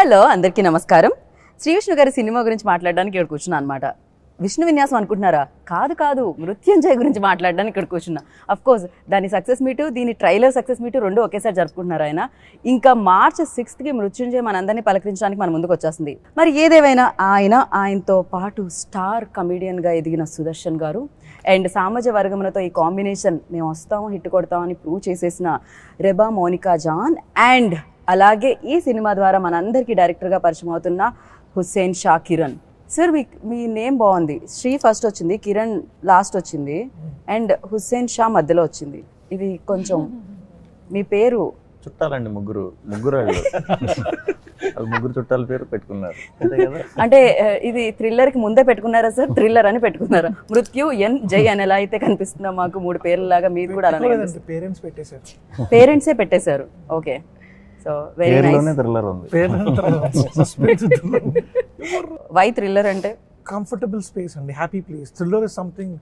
Hello అందరికీ నమస్కారం. శ్రీ విష్ణు గారి సినిమా గురించి మాట్లాడడానికి ఇక్కడ కూర్చున్నా అనమాట. విష్ణు విన్యాసం అనుకుంటున్నారా? కాదు, మృత్యుంజయ గురించి మాట్లాడడానికి ఇక్కడ కూర్చున్నా. అఫ్ కోర్స్ దాని సక్సెస్ మీటు, దీని ట్రైలర్ సక్సెస్ మీటు రెండు ఒకేసారి జరుపుకుంటున్నారు ఆయన. ఇంకా March 6th మృత్యుంజయ మనందరినీ పలకరించడానికి మన ముందుకు వచ్చేస్తుంది. మరి ఏదేమైనా ఆయనతో పాటు స్టార్ కమెడియన్గా ఎదిగిన సుదర్శన్ గారు అండ్ సామాజ వర్గములతో ఈ కాంబినేషన్ మేము వస్తాము హిట్ కొడతామని ప్రూవ్ చేసేసిన రెబా మోనికా జాన్ అండ్ అలాగే ఈ సినిమా ద్వారా మనందరికీ డైరెక్టర్గా పరిచయం అవుతున్న హుస్సేన్ షా కిరణ్. సార్ మీ నేమ్ బాగుంది. శ్రీ ఫస్ట్ వచ్చింది, కిరణ్ లాస్ట్ వచ్చింది అండ్ హుస్సేన్ షా మధ్యలో వచ్చింది. ఇది కొంచెం మీ పేరు చుట్టాలండి, ముగ్గురు ముగ్గురు చుట్టాల పేరు పెట్టుకున్నారు అంటే ఇది థ్రిల్లర్ కి ముందే పెట్టుకున్నారా సార్? థ్రిల్లర్ అని పెట్టుకున్నారా? మృత్యు ఎన్ జై అని ఎలా అయితే కనిపిస్తుందో మాకు మూడు పేర్లలాగా మీరు కూడా అలానే పేరెంట్సే పెట్టేశారు. Okay, so very nice. Thriller ఉంది. వై థ్రిల్లర్ అంటే? కంఫర్టబుల్ స్పేస్ అండి, happy place. Thriller is something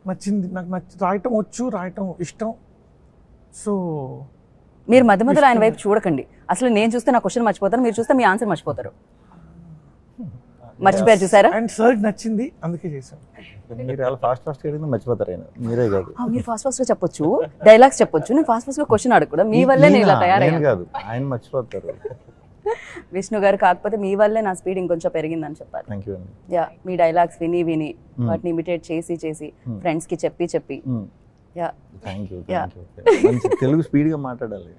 నచ్చింది నాకు, రాయటం ఇష్టం. సో మీరు మధ్య మధ్యలో ఆయన వైపు చూడకండి. అసలు నేను చూస్తే నా క్వశ్చన్ మర్చిపోతాను, మీరు చూస్తే మీ ఆన్సర్ మర్చిపోతారు. మర్చిపోయారు చూసారా? అండ్ సార్ నచ్చింది అందుకే చేశాను. మీరు అలా ఫాస్ట్ అడిగితే మర్చిపోతారు ఆయన. మీరే కాదు, మీరు ఫాస్ట్ గా చెప్పొచ్చు, డైలాగ్స్ చెప్పొచ్చు. నేను ఫాస్ట్ గా క్వశ్చన్ అడగకూడదు. మీ వల్లే నేను ఇలా తయారయ్యాను. కాదు, ఆయన మర్చిపోతారు. విష్ణు గారు కాకపోతే మీ వల్లే నా స్పీడ్ ఇంకొంచెం పెరిగిందని చెప్పాలి. థ్యాంక్ యూ అండి. యా, మీ డైలాగ్స్ విని వాటిని ఇమిటేట్ చేసి ఫ్రెండ్స్ కి చెప్పి యా థ్యాంక్ యూ. మంచి తెలుగు స్పీడ్ గా మాట్లాడాలి,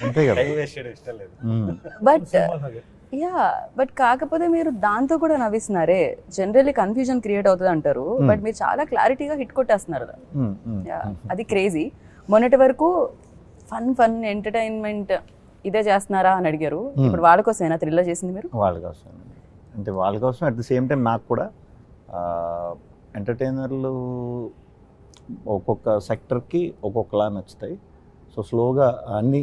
అంతే కదా. బట్ కాకపోతే మీరు దాంతో కూడా నవ్విస్తున్నారే. జనరల్లీ కన్ఫ్యూజన్ క్రియేట్ అవుతుంది అంటారు, బట్ మీరు చాలా క్లారిటీగా హిట్ కొట్టేస్తున్నారు. అది క్రేజీ. మొన్నటి వరకు ఫన్ ఎంటర్టైన్మెంట్ ఇదే చేస్తున్నారా అని అడిగారు. ఇప్పుడు వాళ్ళ కోసమేనా థ్రిల్లర్ చేసింది మీరు? వాళ్ళ కోసం అంటే వాళ్ళ కోసం. అట్ ద సేమ్ టైం నాకు కూడా ఎంటర్టైనర్లు ఒక్కొక్క సెక్టర్కి ఒక్కొక్కలా నచ్చుతాయి. సో స్లోగా అన్ని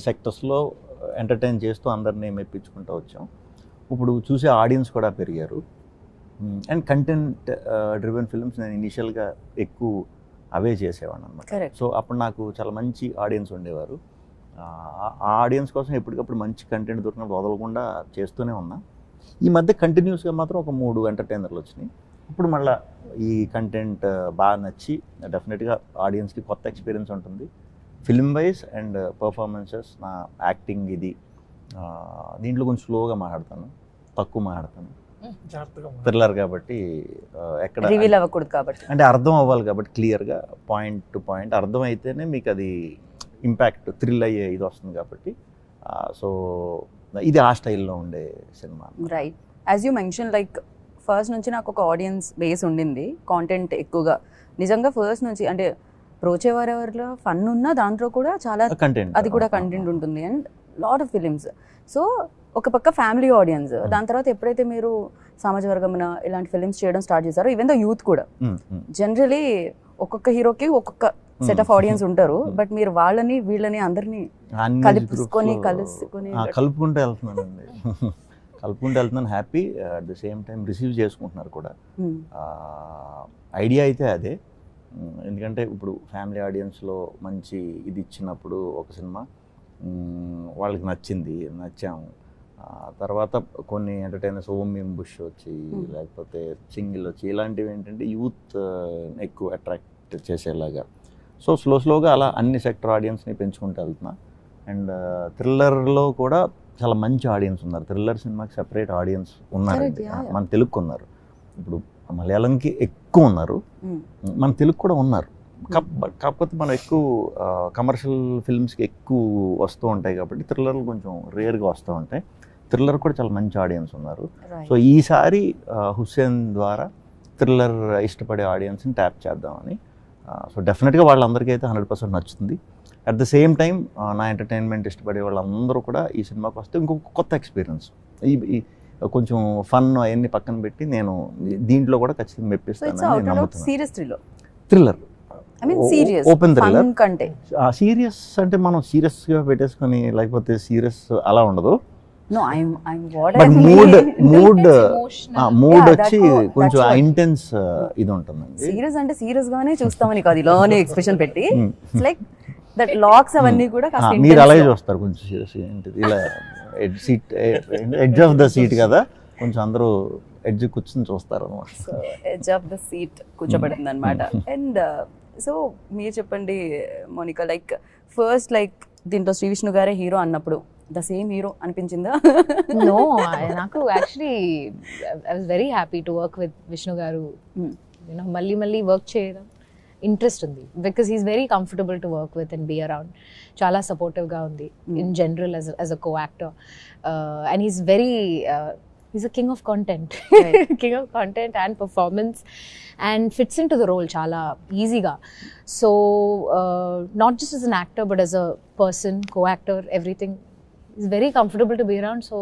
సెక్టర్స్లో ఎంటర్టైన్ చేస్తూ అందరినీ మెప్పించుకుంటూ వచ్చాం. ఇప్పుడు చూసే ఆడియన్స్ కూడా పెరిగారు. అండ్ కంటెంట్ డ్రివెన్ ఫిల్మ్స్ నేను ఇనిషియల్గా ఎక్కువ అవే చేసేవాడిని అనమాట. సో అప్పుడు నాకు చాలా మంచి ఆడియన్స్ ఉండేవారు. ఆ ఆడియన్స్ కోసం ఎప్పటికప్పుడు మంచి కంటెంట్ దొరికినప్పుడు వదలకుండా చేస్తూనే ఉన్నా. ఈ మధ్య కంటిన్యూస్గా మాత్రం ఒక 3 ఎంటర్టైనర్లు వచ్చినాయి. ఇప్పుడు మళ్ళీ ఈ కంటెంట్ బాగా నచ్చి డెఫినెట్గా ఆడియన్స్కి కొత్త ఎక్స్పీరియన్స్ ఉంటుంది. ఫిల్మ్ వైజ్ అండ్ పర్ఫార్మెన్సెస్, నా యాక్టింగ్ ఇది దీంట్లో కొంచెం స్లోగా మాట్లాడతాను, తక్కువ మాట్లాడతాను. థ్రిల్లర్ కాబట్టి ఎక్కడ రివీల్ అవ్వకూడదు కాబట్టి, అంటే అర్థం అవ్వాలి కాబట్టి క్లియర్గా పాయింట్ టు పాయింట్ అర్థం అయితేనే మీకు అది ఇంపాక్ట్ థ్రిల్ అయ్యే ఇది వస్తుంది కాబట్టి. సో ఇది ఆ స్టైల్లో ఉండే cinema. Right. As you mention like first నుంచి నాకు ఒక ఆడియన్స్ బేస్ ఉండింది, కాంటెంట్ ఎక్కువగా. నిజంగా ఫస్ట్ నుంచి అంటే ప్రోచేవారెవర్లో ఫన్ ఉన్న దాంట్లో కూడా చాలా కంటెంట్, అది కూడా కంటెంట్ ఉంటుంది and lot of films. So ఒక పక్క ఫ్యామిలీ ఆడియన్స్. దాని తర్వాత ఎప్పుడైతే మీరు సమాజ వర్గమున ఇలాంటి ఫిలిమ్స్ చేయడం స్టార్ట్ చేశారో, ఈవెన్ ద యూత్ కూడా జనరలీ ఒక్కొక్క హీరోకి ఒక్కొక్క సెట్ ఆఫ్ ఆడియన్స్ ఉంటారు. బట్ మీరు వాళ్ళని వీళ్ళని అందరినీ కలుపుకొని కలుపుకుంటూ వెళ్తున్నాను. Happy. At the same time receive చేసుకుంటున్నారు కూడా. ఐడియా అయితే అదే. ఎందుకంటే ఇప్పుడు ఫ్యామిలీ ఆడియన్స్లో మంచి ఇది ఇచ్చినప్పుడు ఒక సినిమా వాళ్ళకి నచ్చాము. తర్వాత కొన్ని ఎంటర్టైనర్స్ ఓం బుష్ వచ్చి, లేకపోతే సింగిల్ వచ్చి, ఇలాంటివి ఏంటంటే యూత్ ఎక్కువ అట్రాక్ట్ చేసేలాగా. సో స్లోగా అలా అన్ని సెక్టర్ ఆడియన్స్ని పెంచుకుంటూ వెళ్తున్నా. అండ్ థ్రిల్లర్లో కూడా చాలా మంచి ఆడియన్స్ ఉన్నారు. థ్రిల్లర్ సినిమాకి సెపరేట్ ఆడియన్స్ ఉన్నారండి. మన తెలుగుకు ఉన్నారు, ఇప్పుడు మలయాళంకి ఎక్కువ ఉన్నారు, మన తెలుగు కూడా ఉన్నారు. కాకపోతే మనం ఎక్కువ కమర్షియల్ ఫిల్మ్స్కి ఎక్కువ వస్తూ ఉంటాయి కాబట్టి థ్రిల్లర్లు కొంచెం రేర్గా వస్తూ ఉంటాయి. థ్రిల్లర్ కూడా చాలా మంచి ఆడియన్స్ ఉన్నారు. సో ఈసారి హుస్సేన్ ద్వారా థ్రిల్లర్ ఇష్టపడే ఆడియన్స్ని ట్యాప్ చేద్దామని. సో డెఫినెట్గా వాళ్ళందరికీ అయితే 100% నచ్చుతుంది. అట్ ద సేమ్ టైం నా ఎంటర్టైన్మెంట్ ఇష్టపడే వాళ్ళందరూ కూడా ఈ సినిమాకి వస్తే ఇంకొక కొత్త ఎక్స్పీరియన్స్, ఈ కొంచెం ఫన్ అవన్నీ పక్కన పెట్టి నేను దీంట్లో కూడా ఖచ్చితంగా మెప్పిస్తానని నమ్ముతున్నాను. Thriller, open thriller. సీరియస్ అంటే మనం సీరియస్గా పెట్టేసుకొని లేకపోతే సీరియస్ అలా ఉండదు. మూడ్ వచ్చి కొంచెం ఇంటెన్స్ ఇది ఉంటుందండి. సీరియస్ అంటే సీరియస్ గానే చూస్తామని కాదు, ఇలానే ఎక్స్ప్రెషన్ పెట్టి లైక్ దట్ లాక్స్ అవన్నీ కూడా మీరు అలాగే చూస్తారు కొంచెం సీరియస్ ఏంటిది ఇలా ఎడ్జ్ ఆఫ్ ద సీట్ కదా, కొంచెం అందరూ ఎడ్జ్ కూర్చొని చూస్తారు అనమాట. So edge of the seat కూర్చోబెడుతుంది అనమాట. అండ్ సో మీరు చెప్పండి మోనికా, లైక్ ఫస్ట్ లైక్ దీంట్లో శ్రీ విష్ణు గారే హీరో అన్నప్పుడు ద సేమ్ హీరో అనిపించిందా? No, నాకు actually I was very happy to work with Vishnu గారు. యూనో మళ్ళీ వర్క్ చేయడం ఇంట్రెస్ట్ ఉంది, because he's very comfortable to work with and be around. చాలా సపోర్టివ్గా ఉంది in general as a co actor. And he's very he's a king of content. King of content and performance, and fits into the role chala easy ga. So not just as an actor but as a person, co-actor, everything. He's very comfortable to be around. So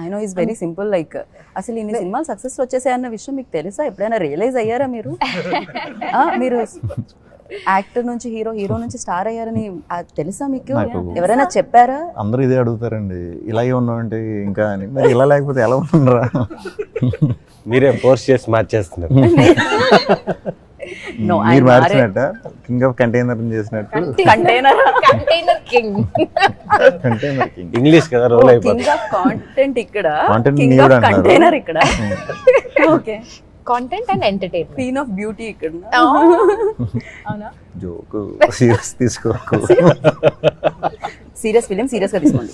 I know he's very simple. Like అసలు ఇన్ని సినిమాలు success వచ్చేసాయన్న విషయం మీకు తెలుసా? ఎప్పుడైనా realise అయ్యారా మీరు? మీరు యాక్టర్ నుంచి హీరో నుంచి స్టార్ అయ్యారని తెలుసా మీకు? ఎవరైనా చెప్పారా? అందరూ ఇదే అడుగుతారండి, ఇలాగే ఉన్నామంటే ఇంకా అని. మరి ఇలా లేకపోతే ఎలా ఉన్నారా? మీరే ఫోర్స్ చేసి మార్చేస్తున్నారు. మీరు మార్చినట్ట కింగ్ ఆఫ్ కంటైనర్ చేసినట్టు. Container king. Container king English కదా రోల్ అయిపోతుంది. కింగ్ ఆఫ్ కాంటెంట్ ఇక్కడ, Content కింగ్ ని ఆఫ్ కూడా అంటారు. కంటైనర్ ఇక్కడ. Okay, Content and entertainment. Queen of beauty ఇక్కడ. అవునా? జోకు సీరియస్ తీసుకోకు. సీరియస్ ఫిలిం సీరియస్ గా తీసుకోండి.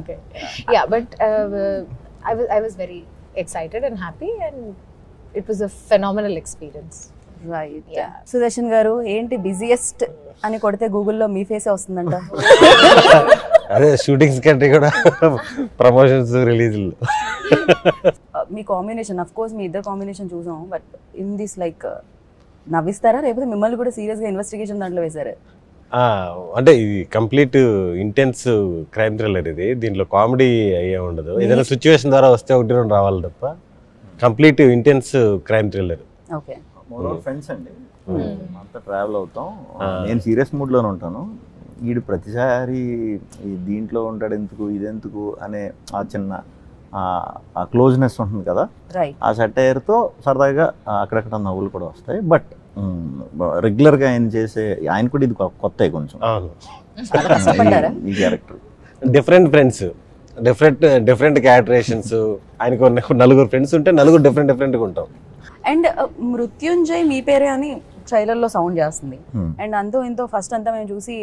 Okay. Yeah, but I was very excited and happy, and it was a phenomenal experience. Right. Yeah. Sudarshan గారు, ఏంటి బిజియెస్ట్ అని కొడితే గూగుల్లో మీ ఫేసే వస్తుందంట. అదే షూటింగ్స్ కంటే కూడా ప్రమోషన్స్ రిలీజ్లు. మీ కాంబినేషన్, అఫ్ కోర్స్ మీ ఇద్దరు కాంబినేషన్ చూసాం, బట్ ఇన్ దిస్ లైక్ నవ్విస్తారా లేకపోతే మిమ్మల్ని కూడా సీరియస్ గా ఇన్వెస్టిగేషన్ దాంట్లో వేశారు? అంటే ఇది కంప్లీట్ ఇంటెన్స్ క్రైమ్ థ్రిల్లర్. ఇది దీంట్లో కామెడీ అయ్యే ఉండదు. ఏదైనా సిచ్యువేషన్ ద్వారా వస్తే 1-2 రావాలి తప్ప complete intense crime thriller. Okay, friends అండి, అంతా ట్రావెల్ అవుతాం. నేను సీరియస్ మూడ్ లోనే ఉంటాను, వీడు ప్రతిసారి దీంట్లో ఉంటాడు ఎందుకు ఇదెందుకు అనే ఆ చిన్న ఆ క్లోజ్నెస్ ఉంటుంది కదా, రైట్. ఆ సెటైర్తో సరదాగా అక్కడక్కడ నవ్వులు కూడా వస్తాయి. బట్ రెగ్యులర్గా ఆయన చేసే ఆయన కూడా ఇది కొత్త కొంచెం. అవును, చాలా కష్టపడ్డారా? ఈ character different friends, different characterisations. ఆయనకు 4 ఫ్రెండ్స్ ఉంటే 4 డిఫరెంట్గా ఉంటాం. అండ్ మృత్యుంజయ్ మీ పేరే అని ట్రైలర్ లో సౌండ్ చేస్తుంది. అండ్ అంతో ఇంతో ఫస్ట్ అంతా మేము చూసి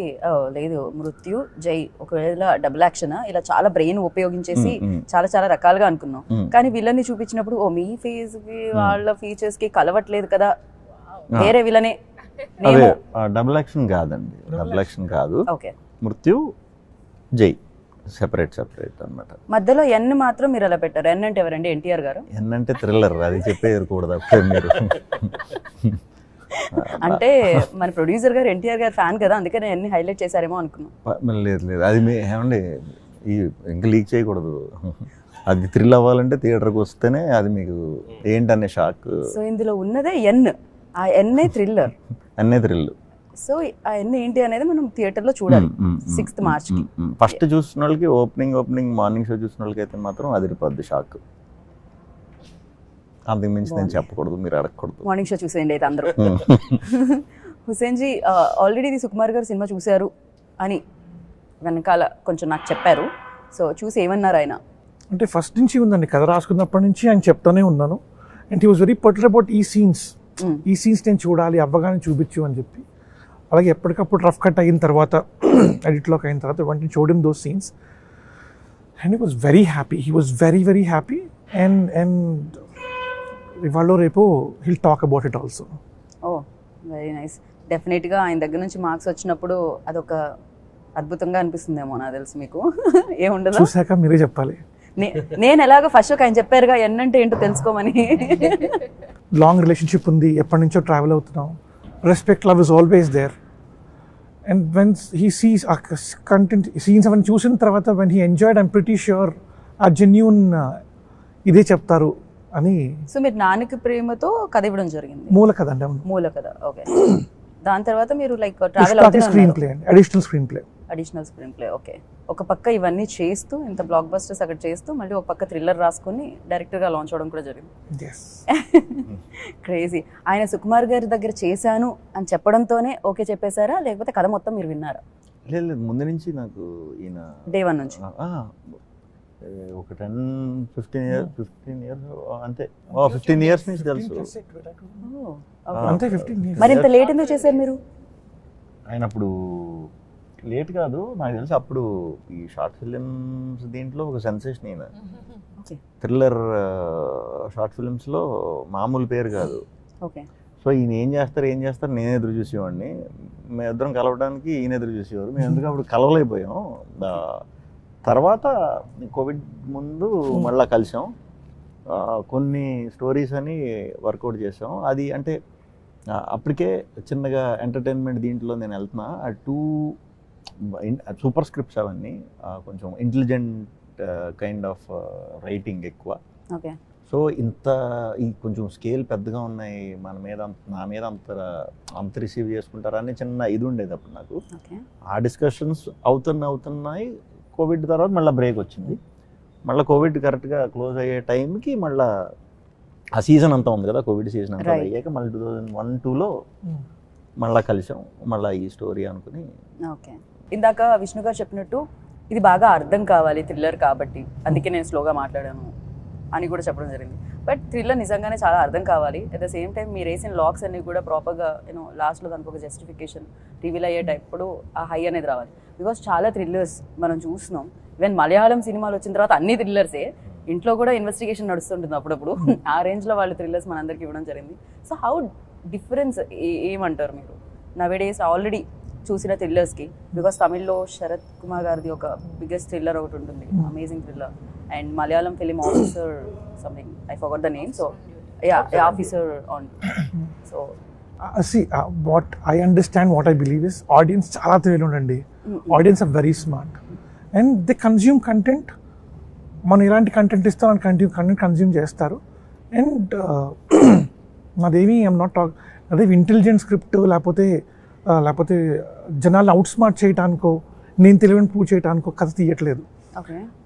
లేదు మృత్యు జై ఒకవేళ డబుల్ యాక్షన్ ఇలా చాలా బ్రెయిన్ ఉపయోగించేసి చాలా రకాలుగా అనుకున్నాం. కానీ విలన్ని చూపించినప్పుడు ఓ మీ ఫేస్ కి వాళ్ళ ఫీచర్స్ కి కలవట్లేదు కదా, వేరే విలనే. అదే డబుల్ యాక్షన్ కాదండి, డబుల్ యాక్షన్ కాదు. ఓకే, మృత్యు జై సెపరేట్ అన్నమాట. మధ్యలో ఎన్ మాత్రం మీరు అలా పెట్టారు. ఎన్ అంటే ఎవరండి? ఎన్టీఆర్ గారు. ఎన్ అంటే థ్రిల్లర్, అది చెప్పేయకూడదు అప్పుడే మీరు. అంటే మన ప్రొడ్యూసర్ గారు ఎన్టీఆర్ గారు ఫ్యాన్ కదా, అందుకని అన్ని హైలైట్ చేశారేమో అనుకున్నాం. లేదు అది ఏమండి ఇంకా లీక్ చేయకూడదు. అది థ్రిల్ అవ్వాలంటే థియేటర్కి వస్తేనే అది మీకు ఏంటనే షాక్. సో ఇందులో ఉన్నదే ఎన్, ఆ ఎన్నే థ్రిల్లర్, అన్నే థ్రిల్. సో ఆ ఎన్ ఏంటి అనేది మనం థియేటర్లో చూడాలి 6th March. ఫస్ట్ చూసిన వాళ్ళకి ఓపెనింగ్ మార్నింగ్ షో చూసిన వాళ్ళకి అయితే మాత్రం అదిరిపోద్ది షాక్. అంతకు మించి నేను చెప్పకూడదు, మీరు అడగకూడదు. మార్నింగ్ షో చూసేయండి అయితే అందరూ. హుసేన్ జీ ఆల్రెడీ ఇది సుకుమార్ గారు సినిమా చూశారు అని వెనకాల కొంచెం నాకు చెప్పారు. సో చూసి ఏమన్నారు ఆయన? అంటే ఫస్ట్ నుంచి ఉందండి, కథ రాసుకున్నప్పటి నుంచి ఆయన చెప్తానే ఉన్నాను. And he was very particular about ఈ సీన్స్ నేను చూడాలి, అవ్వగానే చూపించు అని చెప్పి. అలాగే ఎప్పటికప్పుడు రఫ్ కట్ అయిన తర్వాత ఎడిట్లోకి అయిన తర్వాత వెంటనే చూడడం those scenes. And he was very happy, he was very happy. And ఇవాళ రేపు he'll talk about it also. Oh very nice. డెఫినెట్గా ఆయన దగ్గర నుంచి మార్క్స్ వచ్చినప్పుడు అదొక అద్భుతంగా అనిపిస్తుందేమో నాకు తెలుసు. మీకు ఏముండదు, చూసాక మీరే చెప్పాలి. నేను ఎలాగో ఫస్ట్ ఒక ఆయన చెప్పారుగా ఎన్నంటే ఏంటో తెలుసుకోమని. లాంగ్ రిలేషన్షిప్ ఉంది, ఎప్పటి నుంచో ట్రావెల్ అవుతున్నాం. Respect, love is always there. And when he sees a content scenes అవన్నీ చూసిన తర్వాత when he enjoyed, I'm pretty sure a genuine ఇదే చెప్తారు అని. సో మీరు నాన్నకి ప్రేమతో కథ ఇవ్వడం జరిగింది. మూల కథ అండి, మూల కథ. ఓకే, దాని తర్వాత మీరు లైక్ ట్రావెల్ స్క్రీన్ ప్లే అండి, అడిషనల్ స్క్రీన్ ప్లే. ఓకే, ఒక పక్క ఇవన్నీ చేస్తూ ఇంత బ్లాక్ బస్టర్స్ అక్కడ చేస్తూ మళ్ళీ ఒక పక్క థ్రిల్లర్ రాసుకొని డైరెక్టర్గా లాంచ్ అవడం కూడా జరిగింది. క్రేజీ. ఆయన సుకుమార్ గారి దగ్గర చేశాను అని చెప్పడంతోనే ఓకే చెప్పేశారా లేకపోతే కథ మొత్తం మీరు విన్నారా? లేదు లేదు, ముందు నుంచి నాకు ఈయన డే 1 నుంచి. ఒక 15 ఇయర్స్ అంతే, 15 ఇయర్స్ నుంచి తెలుసు. అంతే 15 years. మరి ఇంత లేట్ ఎందుకు చేశారు మీరు? ఆయన అప్పుడు లేట్ కాదు, నాకు తెలిసి అప్పుడు ఈ షార్ట్ ఫిలిమ్స్ దీంట్లో ఒక సెన్సేషన్ అయినా. థ్రిల్లర్ షార్ట్ ఫిలిమ్స్లో మామూలు పేరు కాదు. ఓకే. సో ఈయన ఏం చేస్తారు నేను ఎదురు చూసేవాడిని, మేమిద్దరం కలవడానికి ఈయన ఎదురు చూసేవారు. మేము ఎందుకు అప్పుడు కలవలేకపోయాం. తర్వాత కోవిడ్ ముందు మళ్ళీ కలిసాం, కొన్ని స్టోరీస్ అని వర్కౌట్ చేసాం. అది అంటే అప్పటికే చిన్నగా ఎంటర్టైన్మెంట్ దీంట్లో నేను వెళ్తున్నా. 2 సూపర్ స్క్రిప్ట్స్ అవన్నీ, కొంచెం ఇంటెలిజెంట్ కైండ్ ఆఫ్ రైటింగ్ ఎక్కువ. ఓకే. సో ఈ కొంచెం స్కేల్ పెద్దగా ఉన్నాయి, నా మీద అంత రిసీవ్ చేసుకుంటారా అని చిన్న ఇది ఉండేది అప్పుడు నాకు. ఆ డిస్కషన్స్ అవుతున్నాయి. కోవిడ్ తర్వాత మళ్ళీ బ్రేక్ వచ్చింది. మళ్ళీ కోవిడ్ కరెక్ట్గా క్లోజ్ అయ్యే టైంకి మళ్ళీ ఆ సీజన్ అంతా ఉంది కదా, కోవిడ్ సీజన్ అంతా అయ్యాక మళ్ళీ 2001-2లో మళ్ళీ కలిసాం, మళ్ళీ ఈ స్టోరీ అనుకుని. ఓకే. ఇందాక విష్ణు గారు చెప్పినట్టు ఇది బాగా అర్థం కావాలి థ్రిల్లర్ కాబట్టి, అందుకే నేను స్లోగా మాట్లాడాను అని కూడా చెప్పడం జరిగింది. బట్ థ్రిల్లర్ నిజంగానే చాలా అర్థం కావాలి. అట్ ద సేమ్ టైం మీరు వేసిన లాక్స్ అన్ని కూడా ప్రాపర్గా లాస్ట్లో దానికి ఒక జస్టిఫికేషన్ రివీల్ అయ్యేటప్పుడు ఆ హై అనేది రావాలి. బికాస్ చాలా థ్రిల్లర్స్ మనం చూస్తున్నాం. ఈవెన్ మలయాళం సినిమాలు వచ్చిన తర్వాత అన్ని థ్రిల్లర్సే, ఇంట్లో కూడా ఇన్వెస్టిగేషన్ నడుస్తుంటుంది అప్పుడప్పుడు. ఆ రేంజ్లో వాళ్ళు థ్రిల్లర్స్ మనందరికి ఇవ్వడం జరిగింది. సో హౌ డిఫరెన్స్ ఏమంటారు మీరు నవేడేస్ ఆల్రెడీ చూసిన థ్రిల్లర్స్కి? బికాస్ తమిళ్లో శరత్ కుమార్ గారిది ఒక బిగ్గెస్ట్ థ్రిల్లర్ ఒకటి ఉంటుంది, amazing thriller. And Malayalam film officer something, I forgot the name. So officer on. So See, what I understand, what I believe is audience చాలా తెలియనుండండి. Audience are very smart and they consume content. మనం ఎలాంటి content ఇస్తాం అని content consume చేస్తారు. And నాదేమి I'm not talk, అదే intelligent script లేకపోతే జనాలను out smart చేయడానికో నేను తెలియని ప్రూవ్ చేయడానికో కథ తీయట్లేదు.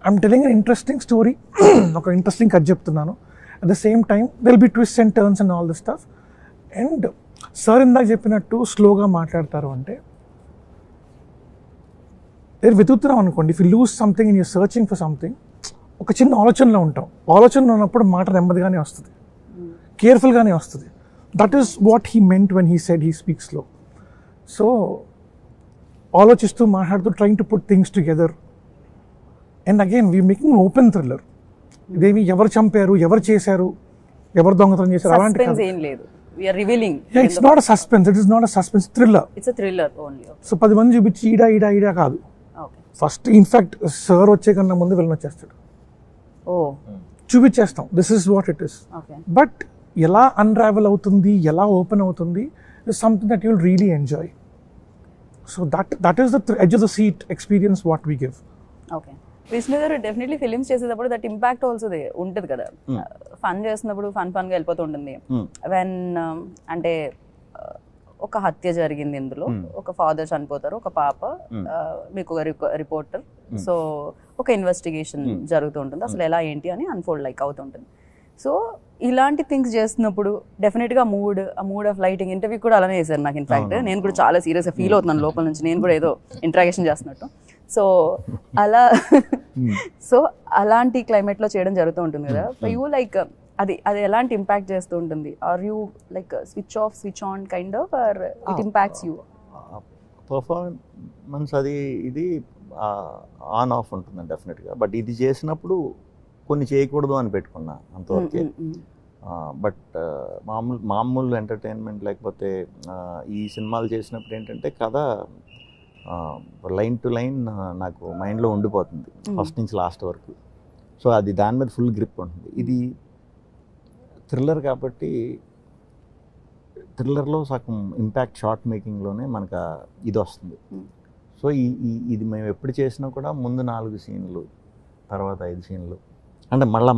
I'm telling an interesting story, ఒక ఇంట్రెస్టింగ్ కథ చెప్తున్నాను. At the same time will be twist and turns and all this stuff. And sir ఇందాక చెప్పినట్టు స్లోగా మాట్లాడతారు అంటే, మీరు వెతుకుతున్నాం అనుకోండి, if you lose something and you searching for something, ఒక చిన్న ఆలోచనలో ఉంటాం. ఆలోచనలో ఉన్నప్పుడు మాట నెమ్మదిగానే వస్తుంది, కేర్ఫుల్గానే వస్తుంది. That is what he meant when he said he speaks slow. So ఆలోచిస్తూ మాట్లాడుతూ trying to put things together. And again we making open thriller. ఇదేమి ఎవరు చంపారు, ఎవరు చేశారు, ఎవరు దొంగతనం చేశారు అలాంటి ఏం లేదు. We are revealing. Yeah, it's not a suspense. It is not a suspense, thriller. It's a thriller only. Okay. So 10 మంది చూపించి ఈడా కాదు. Okay. ఫస్ట్ ఇన్ఫాక్ట్ సార్ వచ్చే కన్నా ముందు వెళ్ళని వచ్చేస్తాడు. చూపించేస్తాం this is what it is. But ఎలా అన్రావెల్ అవుతుంది, ఎలా ఓపెన్ అవుతుంది, is something that you will really enjoy. So that is the edge of the seat experience what we give. Okay. Vishnu garu definitely films చేసేటప్పుడు దట్ ఇంపాక్ట్ ఆల్సో ఉంటుంది కదా. Fun చేస్తున్నప్పుడు ఫన్గా వెళ్ళిపోతూ ఉంటుంది. వెన్ అంటే ఒక హత్య జరిగింది, ఇందులో ఒక ఫాదర్ చనిపోతారు, ఒక పాప, మీకు ఒక రిపోర్టర్. సో ఒక ఇన్వెస్టిగేషన్ జరుగుతూ ఉంటుంది, అసలు ఎలా ఏంటి అని అన్ఫోల్డ్ లైక్ అవుతుంటుంది. సో ఇలాంటి థింగ్స్ చేస్తున్నప్పుడు డెఫినెట్గా మూడ్ ఆఫ్ లైటింగ్ ఇంటర్వ్యూ కూడా అలానే చేశారు నాకు. ఇన్ఫాక్ట్ నేను కూడా చాలా సీరియస్గా ఫీల్ అవుతున్నాను లోపల నుంచి, నేను కూడా ఏదో ఇంట్రాగేషన్ చేస్తున్నట్టు. సో అలాంటి క్లైమేట్లో చేయడం జరుగుతూ ఉంటుంది కదా. యూ లైక్ అది ఎలాంటి ఇంపాక్ట్ చేస్తూ ఉంటుంది? Are you like switch off switch on kind of, or it impacts you? Performance ఇది ఆన్ ఆఫ్ ఉంటుంది డెఫినెట్గా. బట్ ఇది చేసినప్పుడు కొన్ని చేయకూడదు అని పెట్టుకున్నా అంతవరకే. బట్ మామూలు ఎంటర్టైన్మెంట్ లేకపోతే ఈ సినిమాలు చేసినప్పుడు ఏంటంటే కథ లైన్ టు లైన్ నాకు మైండ్లో ఉండిపోతుంది ఫస్ట్ నుంచి లాస్ట్ వరకు. సో అది దాని మీద ఫుల్ గ్రిప్ ఉంటుంది. ఇది థ్రిల్లర్ కాబట్టి థ్రిల్లర్లో సగం ఇంపాక్ట్ షార్ట్ మేకింగ్లోనే మనకు ఇది వస్తుంది. సో ఇది మేము ఎప్పుడు చేసినా కూడా ముందు 4 సీన్లు, తర్వాత 5 సీన్లు, అంటే మళ్ళా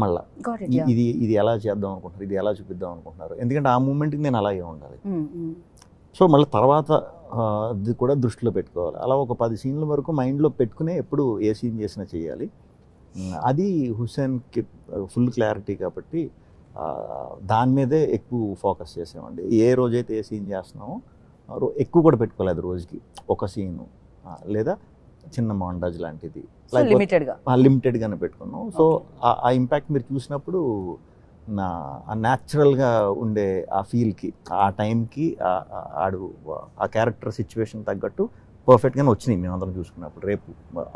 ఇది ఎలా చేద్దాం అనుకుంటున్నారు, ఇది ఎలా చూపిద్దాం అనుకుంటున్నారు. ఎందుకంటే ఆ మూమెంట్కి నేను అలాగే ఉండాలి. సో మళ్ళీ తర్వాత అది కూడా దృష్టిలో పెట్టుకోవాలి. అలా ఒక 10 సీన్ల వరకు మైండ్లో పెట్టుకునే ఎప్పుడు ఏ సీన్ చేసినా చేయాలి. అది హుస్సేన్కి ఫుల్ క్లారిటీ కాబట్టి దాని మీదే ఎక్కువ ఫోకస్ చేసామండి. ఏ రోజైతే ఏ సీన్ చేస్తున్నామో ఎక్కువ కూడా పెట్టుకోలేదు రోజుకి. ఒక సీను లేదా చిన్న మాంటాజ్ లాంటిది లిమిటెడ్గా లిమిటెడ్గానే పెట్టుకున్నాం. సో ఆ ఇంపాక్ట్ మీరు చూసినప్పుడు ఆ న్యాచురల్గా ఉండే ఆ ఫీల్కి, ఆ టైంకి, ఆ క్యారెక్టర్ సిచ్యువేషన్ తగ్గట్టు పర్ఫెక్ట్గానే వచ్చినాయి మేమందరం చూసుకున్నప్పుడు. రేపు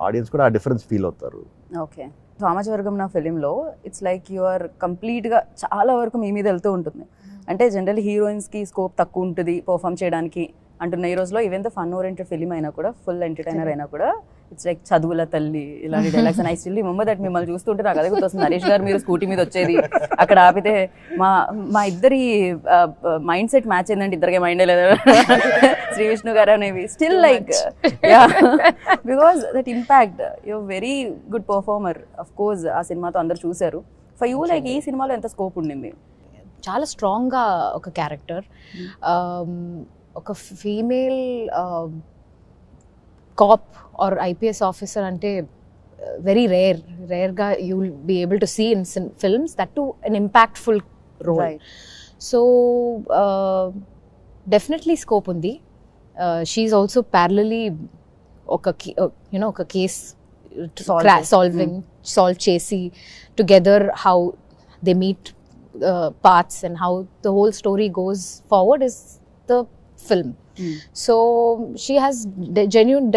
ఆడియన్స్ కూడా ఆ డిఫరెన్స్ ఫీల్ అవుతారు. ఓకే. సామాజవర్గం నా ఫిలింలో ఇట్స్ లైక్ యూఆర్ కంప్లీట్గా చాలా వరకు మీ మీద వెళ్తూ ఉంటుంది. అంటే జనరల్ హీరోయిన్స్కి స్కోప్ తక్కువ ఉంటుంది పర్ఫామ్ చేయడానికి అంటున్న ఈ రోజులో even the fun oriented film అయినా కూడా, ఫుల్ ఎంటర్టైనర్ అయినా కూడా ఇట్స్ లైక్ చదువుల తల్లి ఇలాంటి dialogues. And I still remember that మిమ్మల్ని చూస్తుంటే నాకు అదే గుర్తొస్తుంది. నరేష్ గారు మీరు స్కూటీ మీద వచ్చేది, అక్కడ ఆపితే మా ఇద్దరి మైండ్ సెట్ మ్యాచ్ అయిందంటే ఇద్దరికి మైండే లేదా శ్రీ విష్ణు గారు అనేవి still like because that impact your very good performer. Of course ఆ సినిమాతో అందరు చూశారు. ఫర్ యూ లైక్ ఈ సినిమాలో ఎంత స్కోప్ ఉండింది? చాలా స్ట్రాంగ్గా ఒక క్యారెక్టర్, ఒక female cop or IPS officer అంటే వెరీ రేర్గా you will be able to see in films, that too an impactful role. So definitely scope ఉంది. షీఈ్ ఆల్సో ప్యారలీ ఒక కేస్ సాల్వ్ చేసి together how they meet paths and how the whole story goes forward is the film. So she has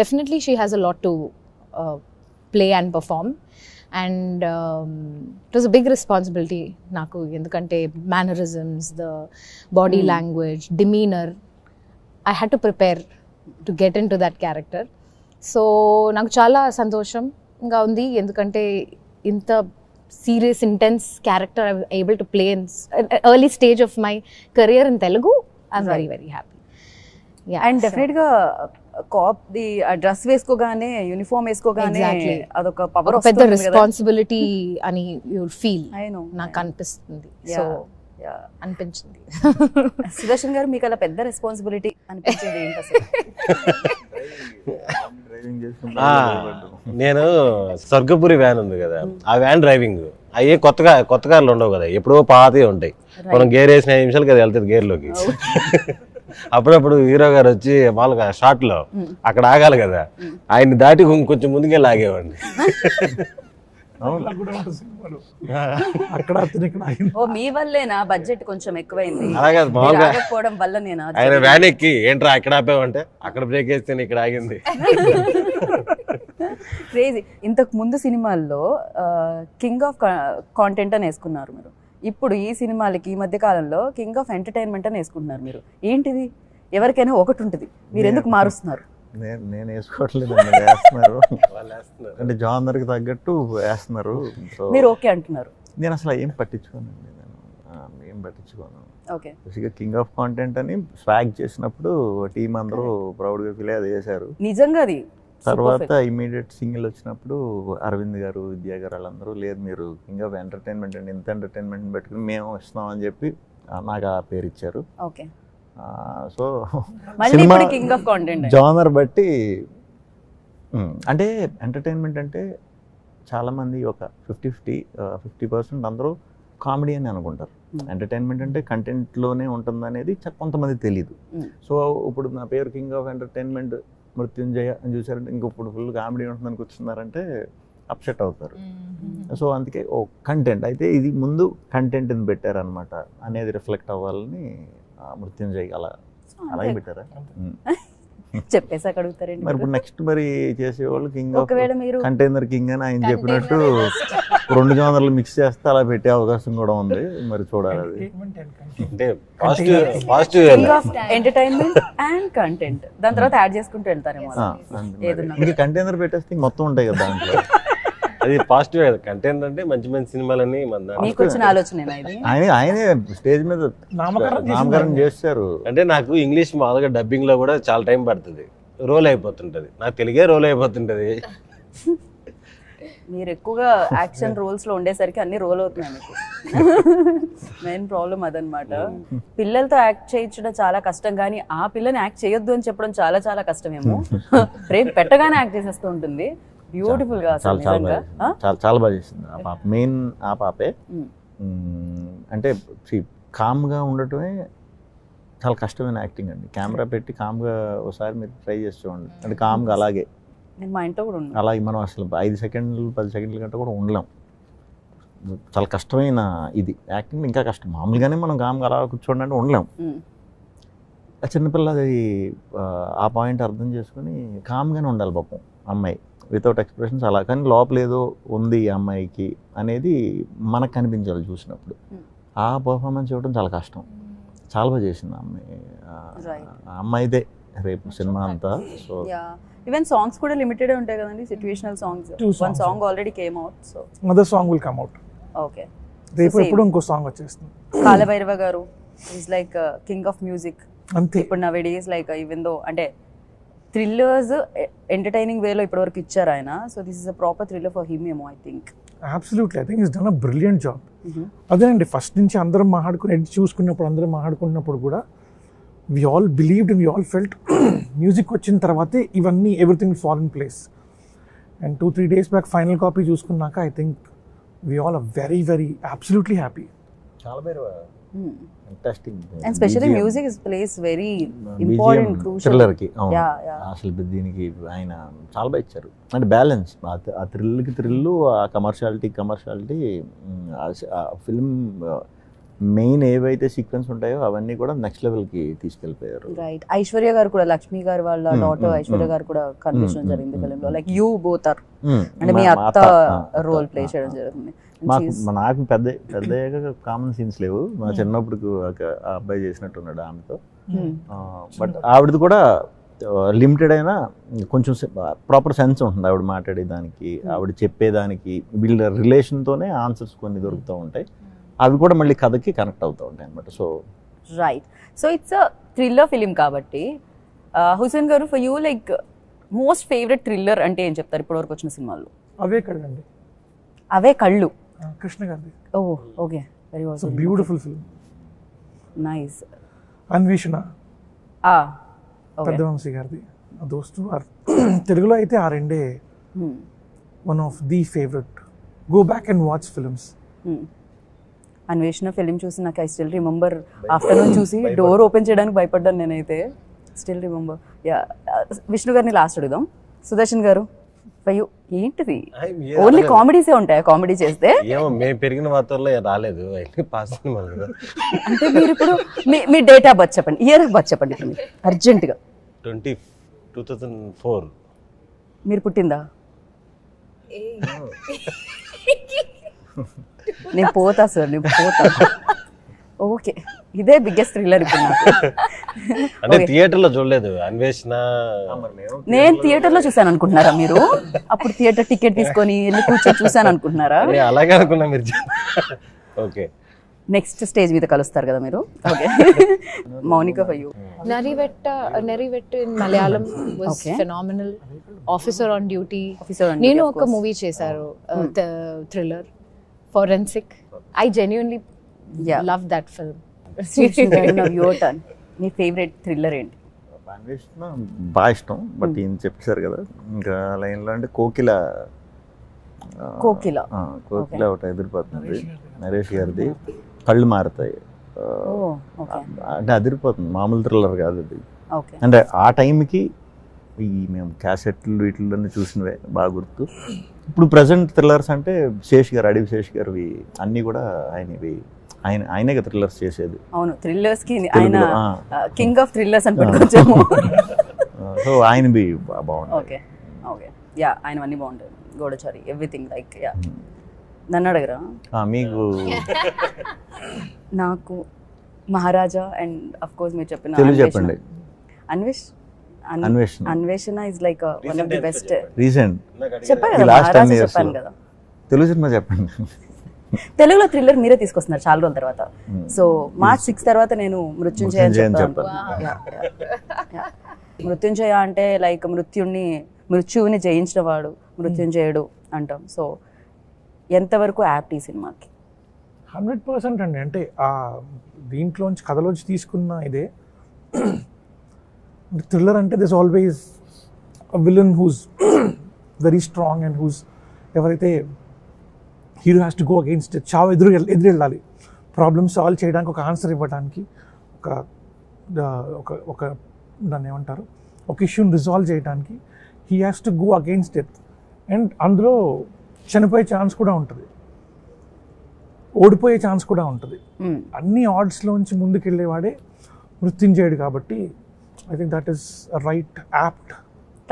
definitely she has a lot to play and perform, and it was a big responsibility naku endukante mannerisms, the body language, demeanor, I had to prepare to get into that character. So naku chaala santosham ga undi endukante inta serious intense character I was able to play in an early stage of my career in Telugu. I'm very very happy. Yeah, and definitely గా cap the dress వేసుకోగానే, uniform వేసుకోగానే అదొక power వస్తుంది, పెద్ద responsibility అని you feel నాకు అనిపిస్తుంది. So అనిపించింది. సుదర్శన్ గారు మీకు అలా పెద్ద రెస్పాన్సిబిలిటీ అనిపించేది ఏంటి అసలు? నేను స్వర్గపురి వ్యాన్ ఉంది కదా, ఆ వ్యాన్ డ్రైవింగ్ అయ్యే కొత్త కార్లు ఉండవు కదా, ఎప్పుడో పాతవి ఉంటాయి. మనం గేర్ వేసిన 5 నిమిషాలు కదా వెళ్తుంది గేర్లోకి. అప్పుడప్పుడు హీరో గారు వచ్చి మామూలుగా షార్ట్ లో అక్కడ ఆగాలి కదా, ఆయన్ని దాటి కొంచెం ముందుకే లాగేవాడిని. మీ వల్లేనా బడ్జెట్ కొంచెం ఎక్కువైంది? అలాగే మామూలుగా వల్ల నేను ఆయన వ్యాన్ ఎక్కి ఏంట్రా ఎక్కడ ఆపావంటే అక్కడ బ్రేక్ వేస్తే ఇక్కడ ఆగింది. క్రేజీ. ఇంతకు ముందు సినిమాల్లో కింగ్ ఆఫ్ కాంటెంట్ అని వేసుకున్నారు మీరు, ఇప్పుడు ఈ సినిమాలకి ఈ మధ్య కాలంలో కింగ్ ఆఫ్ ఎంటర్టైన్మెంట్ అని వేసుకుంటున్నారు మీరు. ఏంటిది? ఎవరికైనా ఒకటి ఉంటుంది, మీరు ఎందుకు మారుస్తున్నారు? నేను వేసుకోవట్లేదు, వేస్తున్నారు. అంటే జానర్కి తగ్గట్టు వేస్తున్నారు. సో మీరు ఓకే అంటున్నారు. నేను అసలు ఏం పట్టించుకోనండి, ఏం పట్టించుకోను. ఓకే. కింగ్ ఆఫ్ కాంటెంట్ అని స్వాగ్ చేసినప్పుడు టీం అందరూ ప్రౌడ్గా ఫీల్ అది చేశారు. నిజంగా అది తర్వాత ఇమీడియట్ సింగిల్ వచ్చినప్పుడు అరవింద్ గారు, విద్యా గారు వాళ్ళందరూ లేదు మీరు కింగ్ ఆఫ్ ఎంటర్టైన్మెంట్ అండి, ఇంత ఎంటర్టైన్మెంట్ పెట్టుకుని మేము ఇస్తున్నాం అని చెప్పి నాకు ఆ పేరు ఇచ్చారు. Okay. So cinema king of content genre బట్టి అంటే ఎంటర్టైన్మెంట్ అంటే చాలామంది ఒక 50% అందరూ కామెడీ అని అనుకుంటారు. ఎంటర్టైన్మెంట్ అంటే కంటెంట్లోనే ఉంటుంది అనేది కొంతమంది తెలీదు. సో ఇప్పుడు నా పేరు కింగ్ ఆఫ్ ఎంటర్టైన్మెంట్ మృత్యుంజయ అని చూసారంటే ఇంక ఇప్పుడు ఫుల్ కామెడీ ఉంటుందని కూర్చున్నారంటే అప్సెట్ అవుతారు. సో అందుకే కంటెంట్ అయితే ఇది ముందు కంటెంట్ అని పెట్టారనమాట అనేది రిఫ్లెక్ట్ అవ్వాలని మృత్యుంజయ్ అలాగే పెట్టారా? చెప్పేసి అడుగుతారండి. మరి ఇప్పుడు నెక్స్ట్ మరి చేసేవాళ్ళు కింగ్ ఆఫ్ కంటైనర్ కింగ్ అని ఆయన చెప్పినట్టు 2 జానర్లు మిక్స్ చేస్తే అలా పెట్టే అవకాశం కూడా ఉంది. మరి చూడాలి అది. అంటే పాజిటివ్ ఎంటర్టైన్మెంట్ అండ్ కంటెంట్ దాని తర్వాత యాడ్ చేసుకుంటూ వెళ్తారేమో. ఇంకా కంటైనర్ పెట్టేస్తే మొత్తం ఉంటాయి కదా దాంట్లో. అది పాజిటివ్ కదా. కంటెంట్ అంటే మంచి మంచి సినిమాలని మీకు వచ్చిన ఆలోచన ఆయనే స్టేజ్ మీద నామకరణం చేశారు. అంటే నాకు ఇంగ్లీష్ మామూలుగా డబ్బింగ్ లో కూడా చాలా టైం పడుతుంది, రోల్ అయిపోతుంటది. నాకు తెలుగే రోల్ అయిపోతుంటది. మీరు ఎక్కువగా యాక్షన్ రోల్స్ లో ఉండేసరికి అన్ని రోల్ అవుతున్నాయి మీకు. మెయిన్ ప్రాబ్లం అదనమాట. పిల్లలతో యాక్ట్ చేయించడం చాలా కష్టం, కానీ ఆ పిల్లని యాక్ట్ చేయొద్దు అని చెప్పడం చాలా చాలా కష్టమేమో. ఫ్రేమ్ పెట్టగానే యాక్ట్ చేసేస్తూ ఉంటుంది. బ్యూటిఫుల్ గా చాలా బాగా చేసింది ఆ పాప. మెయిన్ ఆ పాపే. అంటే కామ్గా ఉండటమే చాలా కష్టమైన యాక్టింగ్ అండి. కెమెరా పెట్టి కామ్గా ఒకసారి మీరు ట్రై చేసి చూడండి, అంటే కామ్గా అలాగే నేను మా ఇంట్లో కూడా ఉన్నాను. అలాగే మనం అసలు 5 సెకండ్లు 10 సెకండ్ల కంటే కూడా ఉండలేం. చాలా కష్టమైన ఇది యాక్టింగ్, ఇంకా కష్టం. మామూలుగానే మనం కామ్గా అలా కూర్చోండి అంటే ఉండలేం. ఆ చిన్నపిల్లది ఆ పాయింట్ అర్థం చేసుకుని కామ్గానే ఉండాలి పాపం అమ్మాయి, వితౌట్ ఎక్స్ప్రెషన్స్ అలా. కానీ లోపల ఏదో ఉంది ఈ అమ్మాయికి అనేది మనకు కనిపించాలి చూసినప్పుడు. ఆ పర్ఫార్మెన్స్ ఇవ్వడం చాలా కష్టం. చాలా బాగా చేసింది ఆ అమ్మాయి. ఆ అమ్మాయిదే రేపు సినిమా అంతా. సో ఈవెన్ సాంగ్స్ కూడా లిమిటెడ్ ఉంటాయి కదండి, situational songs. 2 songs. One song already came out. So other song will come out. Okay. రేపు ఎప్పుడు ఇంకో సాంగ్ వచ్చేస్తుంది. Kaalabhairava garu is like king of music అంతే. ఇప్పుడు now days. Like even though అంటే థ్రిల్లర్స్ ఎంటర్టైనింగ్ వేలో ఇప్పటివరకు ఇచ్చారు ఆయన. So this is a proper thriller for him ఏమో I think. Absolutely, I think is done a brilliant job. అదేనండి, ఫస్ట్ నుంచి అందరం మాట్లాడుకుని ఎడిట్ చూసుకున్నప్పుడు అందరం మాట్లాడుకున్నప్పుడు కూడా we all believed, we all felt music వచ్చిన తర్వాతే ఇవన్నీ everything fall in place. And 2-3 days back final copy చూసుకున్నాక I think we all are very very absolutely happy. And specially music is place very important crucial థ్రిల్లర్కి. Yeah. అసలు దీనికి ఆయన చాలా బాగా ఇచ్చారు. అంటే బ్యాలెన్స్, ఆ థ్రిల్కి థ్రిల్లు, ఆ కమర్షియాలిటీ ఆ ఫిల్మ్ మెయిన్ ఏవైతే సీక్వెన్స్ ఉంటాయో అవన్నీ కూడా నెక్స్ట్ లెవెల్కి తీసుకెళ్ళిపోయారు. రైట్. ఐశ్వర్య గారు కూడా, లక్ష్మి గారు వాళ్ళ డాటర్ ఐశ్వర్య గారు కూడా కనిపించడం జరిగింది ఫిల్మ్ లో. లైక్ యూ బోత్ ఆర్, అంటే మీ అత్త రోల్ ప్లే చేయడం జరుగుతుంది. నాకు పెద్ద కామన్ సీన్స్ లేవు. మా చిన్నప్పుడు ఆ అబ్బాయి చేసినట్టున్నాడు ఆమెతో. బట్ ఆవిడది కూడా లిమిటెడ్ అయినా కొంచెం ప్రాపర్ సెన్స్ ఉంటుంది ఆవిడ మాట్లాడేదానికి, ఆవిడ చెప్పేదానికి. వీళ్ళ రిలేషన్తోనే ఆన్సర్స్ కొన్ని దొరుకుతూ ఉంటాయి. అవి కూడా మళ్ళీ కథకి కనెక్ట్ అవుతూ ఉంటాయి అనమాట. So right. So it's a thriller film కాబట్టి హుసేన్ గారు, for you like most favourite thriller అంటే ఏం చెప్తారు ఇప్పటివరకు వచ్చిన సినిమాల్లో? అవే కదండి, అవే కళ్ళు. కృష్ణ గారిది. Oh okay, very was beautiful film. Nice. Anveshana Peddavamsi గారిది. ఆ దోస్తు తెలుగులో అయితే ఆ రెండే one of the favourite. Go back and watch films. Anveshana film చూసి నాకు ఐ స్టిల్ రిమెంబర్, ఆఫ్టర్నూన్ చూసి డోర్ ఓపెన్ చేయడానికి భయపడ్డాను నేనైతే. Still remember. యా. విష్ణు గారిని లాస్ట్ అడుగుదాం. సుదర్శన్ గారు, అయ్యో ఏంటిది, ఓన్లీ కామెడీసే ఉంటాయా కామెడీ చేస్తే? ఏమో మేము పెరిగిన వాతావరణంలో రాలేదు. అంటే మీరు ఇప్పుడు మీ డేట్ ఆఫ్ బర్త్ చెప్పండి, ఇయర్ ఆఫ్ బర్త్ చెప్పండి ఇప్పుడు అర్జెంటుగా. 2004. మీరు పుట్టిందా? నేను పోతా సార్, నేను పోతా. ఓకే, ఇదే బిగ్గెస్ట్ థ్రిల్లర్ ఇప్పుడు నాకు. అంటే థియేటర్ లో చూడలేదు అన్వేషణ. నేను థియేటర్ లో చూసాను అనుకుంటున్నారా మీరు? అప్పుడు థియేటర్ టికెట్ తీసుకొని వెళ్ళి కూర్చొని చూసాను అనుకుంటున్నారా? అలాగే అనుకున్నా మీరు. ఓకే, నెక్స్ట్ స్టేజ్ మీద కలుస్తారు కదా మీరు. Okay. Mounika for you. Nerivettu in Malayalam was phenomenal. Officer on duty. నేను ఒక మూవీ చేశారు, thriller forensic. I genuinely love that film. Your turn. మీ ఫేవరెట్ థ్రిల్లర్ ఏంటి? అన్వేషణ బాగా ఇష్టం. బట్ ఈయన చెప్పారు కదా, ఇంకా లైన్లో అంటే కోకిల ఒకటి ఎదిరిపోతుంది నరేష్ గారిది. కళ్ళు మారుతాయి అంటే అదిరిపోతుంది. మామూలు థ్రిల్లర్ కాదు అది. అంటే ఆ టైంకి మేము క్యాసెట్లు వీటిల్లోనే చూసినవే బాగా గుర్తు. ఇప్పుడు ప్రజెంట్ థ్రిల్లర్స్ అంటే అడవి శేష్ గారివి అన్నీ కూడా ఆయనే కదా థ్రిల్లర్స్ చేసేది. అవును, థ్రిల్లర్స్ కి ఆయన కింగ్ ఆఫ్ థ్రిల్లర్స్ అని పెట్టుకోవచ్చేమో. సో ఆయనవి బాగుంటాయి. ఓకే ఓకే, యా, ఆయనవన్నీ బాగుంటాయి. Goodachari, everything like. యా. నన్ను అడగరా? మీకు నాకు మహారాజా అండ్ అఫ్ కోర్స్ మీరు చెప్పిన చెప్పండి. అన్వేషణ is like one of the best. Recent చెప్పాను కదా, మహారాజా చెప్పాను కదా. తెలుగు సినిమా చెప్పండి. తెలుగులో థ్రిల్లర్ మీరే తీసుకొస్తున్నారు చాలా రోజుల తర్వాత. సో March 6 తర్వాత నేను మృత్యుంజయ చెప్పాను. మృత్యుంజయ అంటే లైక్ మృత్యువుని జయించిన వాడు మృత్యుంజయుడు అంటాం. సో ఎంతవరకు యాప్ట్ ఈ సినిమాకి? 100% అండి. అంటే ఆ దీంట్లోంచి కథలోంచి తీసుకున్న ఇదే థ్రిల్లర్. అంటే this always villain who's very strong and who's ఎవరైతే hero has to go against చావు ఎదురెళ్ళాలి. ప్రాబ్లమ్ సాల్వ్ చేయడానికి, ఒక ఆన్సర్ ఇవ్వడానికి, ఒక ఒక దాన్ని ఏమంటారు, ఒక ఇష్యూని రిజాల్వ్ చేయడానికి he has to go against it. And అందులో చనిపోయే ఛాన్స్ కూడా ఉంటుంది, ఓడిపోయే ఛాన్స్ కూడా ఉంటుంది. అన్ని ఆడ్స్లోంచి ముందుకెళ్ళేవాడే మృత్యుంజయుడు. కాబట్టి I think that is right apt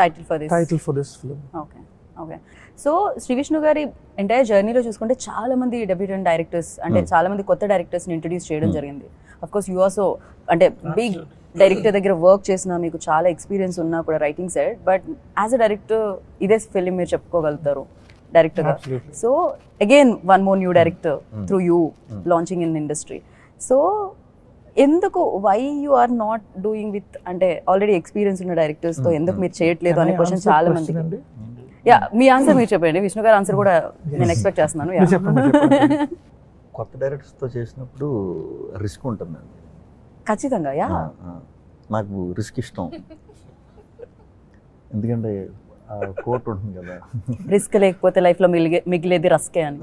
title for this film. Okay okay. So Shri Vishnu గారి ఎంటైర్ జర్నీలో చూసుకుంటే చాలా మంది డెబ్యూటెంట్ డైరెక్టర్స్ అంటే చాలా మంది కొత్త డైరెక్టర్స్ని ఇంట్రడ్యూస్ చేయడం జరిగింది. అఫ్ కోర్స్ యూ ఆల్సో అంటే బిగ్ డైరెక్టర్ దగ్గర వర్క్ చేసిన మీకు చాలా ఎక్స్పీరియన్స్ ఉన్నా కూడా writing side, but as a director ఇదే ఫిలిం మీరు చెప్పుకోగలుగుతారు డైరెక్టర్గా. So again one more new director through you launching in industry. So ఎందుకు why you are not doing with అంటే ఆల్రెడీ ఎక్స్పీరియన్స్ ఉన్న డైరెక్టర్స్తో ఎందుకు మీరు చేయట్లేదు అనే క్వశ్చన్ చాలా మందికి. యా మీ ఆన్సర్ మీరు చెప్పండి, విష్ణు గారి ఆన్సర్ కూడా నేను ఎక్స్పెక్ట్ చేస్తున్నాను. కొత్త డైరెక్టర్స్తో చేసినప్పుడు రిస్క్ ఉంటుందండి ఖచ్చితంగా. యా నాకు రిస్క్ ఇష్టం, ఎందుకంటే కోట్ ఉంటుంది కదా, రిస్క్ లేకపోతే లైఫ్ లో మిగిలేది రస్కే అని.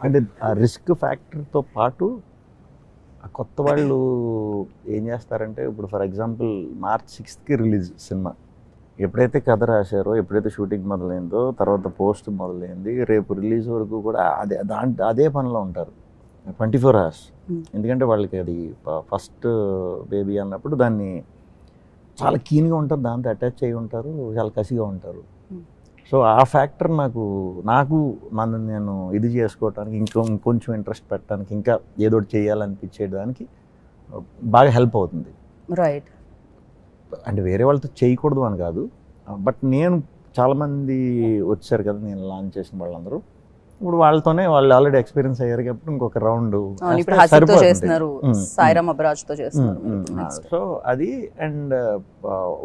అంటే ఆ రిస్క్ ఫ్యాక్టర్తో పాటు ఆ కొత్త వాళ్ళు ఏం చేస్తారంటే, ఇప్పుడు for example March 6th release cinema, ఎప్పుడైతే కథ రాశారో, ఎప్పుడైతే షూటింగ్ మొదలైందో, తర్వాత పోస్ట్ మొదలైంది, రేపు రిలీజ్ వరకు కూడా అదే పనిలో ఉంటారు 24 hours. ఎందుకంటే వాళ్ళకి అది ఫస్ట్ బేబీ అన్నప్పుడు దాన్ని చాలా కీన్గా ఉంటారు, దాంతో అటాచ్ అయ్యి ఉంటారు, చాలా కసిగా ఉంటారు. సో ఆ ఫ్యాక్టర్ నాకు నేను ఇది చేసుకోవటానికి ఇంకొంచెం ఇంట్రెస్ట్ పెట్టడానికి, ఇంకా ఏదో చేయాలనిపించేదానికి బాగా హెల్ప్ అవుతుంది. రైట్. అంటే వేరే వాళ్ళతో చేయకూడదు అని కాదు, బట్ నేను చాలామంది వచ్చారు కదా నేను లాంచ్ చేసిన వాళ్ళందరూ, ఇప్పుడు వాళ్ళతోనే వాళ్ళు ఆల్రెడీ ఎక్స్పీరియన్స్ అయ్యారు కాబట్టి ఇంకొక రౌండ్ చేస్తున్నారు, సాయిరామ్ అబరాజ్ తో చేస్తున్నారు. సో అది అండ్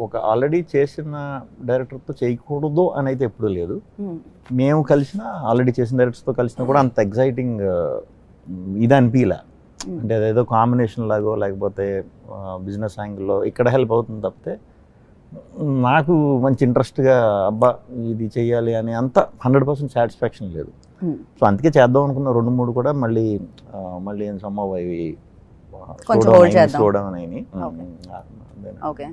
ఒక ఆల్రెడీ చేసిన డైరెక్టర్తో చేయకూడదు అని అయితే ఎప్పుడూ లేదు. మేము కలిసిన ఆల్రెడీ చేసిన డైరెక్టర్స్తో కలిసినా కూడా అంత ఎగ్జైటింగ్ ఇది అనిపించలే. అంటే అదేదో కాంబినేషన్ లాగో లేకపోతే బిజినెస్ యాంగిల్లో ఇక్కడ హెల్ప్ అవుతుంది తప్పితే నాకు మంచి ఇంట్రెస్ట్గా అబ్బా ఇది చెయ్యాలి అని అంత 100% సాటిస్ఫాక్షన్ లేదు. సో అందుకే చేద్దాం అనుకున్న 2-3 కూడా మళ్ళీ ఏం సంభవ్ అవి చూడడం అని. Okay.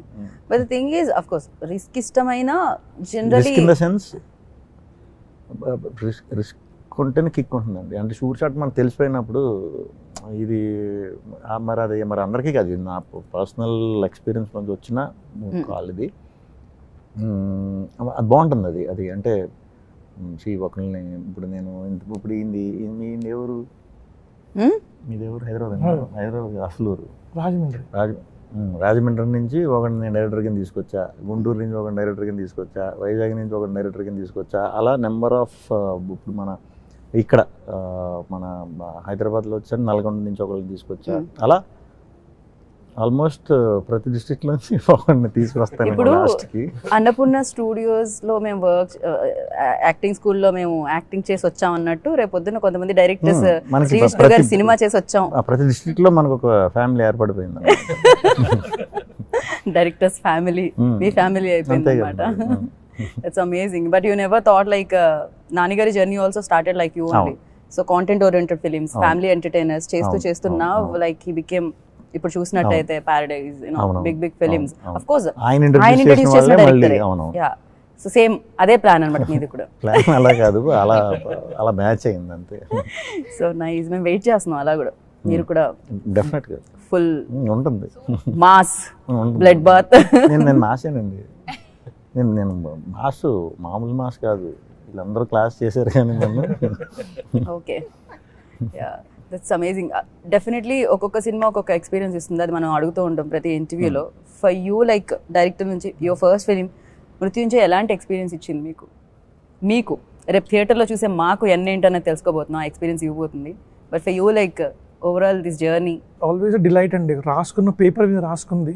But the thing is of course risk ఇష్టమైన generally in the sense risk ఉంటేనే కిక్ ఉంటుందండి. అంటే షూట్ షాట్ మనకు తెలిసిపోయినప్పుడు ఇది మరి అందరికీ కాదు, నా పర్సనల్ ఎక్స్పీరియన్స్ నుంచి వచ్చిన కాల్ ఇది, అది బాగుంటుంది. అది అంటే ఒకరిని ఇప్పుడు నేను ఇప్పుడు ఎవరు మీదెవరు హైదరాబాద్ అసలూరు రాజమండ్రి నుంచి ఒకటి నేను డైరెక్టర్ కింద తీసుకొచ్చా, గుంటూరు నుంచి ఒక డైరెక్టర్ కింద తీసుకొచ్చా, వైజాగ్ నుంచి ఒక డైరెక్టర్ కింద తీసుకొచ్చా, అలా నెంబర్ ఆఫ్ ఇప్పుడు మన ఇక్కడ మన హైదరాబాద్లో వచ్చాను, నల్గొండ నుంచి ఒకరిని తీసుకొచ్చా, అలా ఆల్మోస్ట్ ప్రతి డిస్ట్రిక్ట్ నుంచి ఒకరిని తీసుకొస్తాను. ఇప్పుడు అన్నపూర్ణ స్టూడియోస్లో మేము వర్క్ యాక్టింగ్ స్కూల్లో మేము యాక్టింగ్ చేసి వచ్చాం అన్నట్టు రేపు పొద్దున్న కొంతమంది డైరెక్టర్స్ శ్రీ విష్ణు గారి సినిమా చేసి వచ్చాం, ప్రతి డిస్ట్రిక్ట్లో మనకు ఒక ఫ్యామిలీ ఏర్పడిపోయింది. డైరెక్టర్స్ ఫ్యామిలీ మీ ఫ్యామిలీ అయిపోయింది అన్నమాట. It's amazing. But you never thought like Nani Gari journey also started like you only. So content oriented films, family entertainers చేస్తూ now like he became ఇప్పుడు చూసినట్టయితే Paradise, big films. Of course ఆయన introduce చేసిన director. Yeah. So same అదే plan అన్నమాట మీది కూడా. Plan అలా కాదు, అలా మ్యాచ్ అయింది అంతే. So nice. మేము వెయిట్ చేస్తున్నాం అలా కూడా మీరు కూడా డెఫినెట్ గా ఫుల్ ఉంటుంది మాస్ బ్లడ్ బాత్. నేను మాసేనండి, నేను మాస్ మామూలు మాస్ కాదు, వీళ్ళందరూ క్లాస్ చేశారు కానీ నన్ను. Okay, that's amazing. డెఫినెట్లీ ఒక్కొక్క సినిమా ఒక్కొక్క ఎక్స్పీరియన్స్ ఇస్తుంది, అది మనం అడుగుతూ ఉంటాం ప్రతి ఇంటర్వ్యూలో. ఫర్ యూ లైక్ డైరెక్టర్ నుంచి యువర్ ఫస్ట్ ఫిలిం మృత్యుంజయ్ ఎలాంటి ఎక్స్పీరియన్స్ ఇచ్చింది మీకు రేపు థియేటర్లో చూసే మాకు ఏంటనేది తెలుసుకోబోతున్నాం, ఆ ఎక్స్పీరియన్స్ ఇవ్వబోతుంది. But for you like overall this journey always delight అండి. రాసుకున్న పేపర్ మీద రాసుకుంది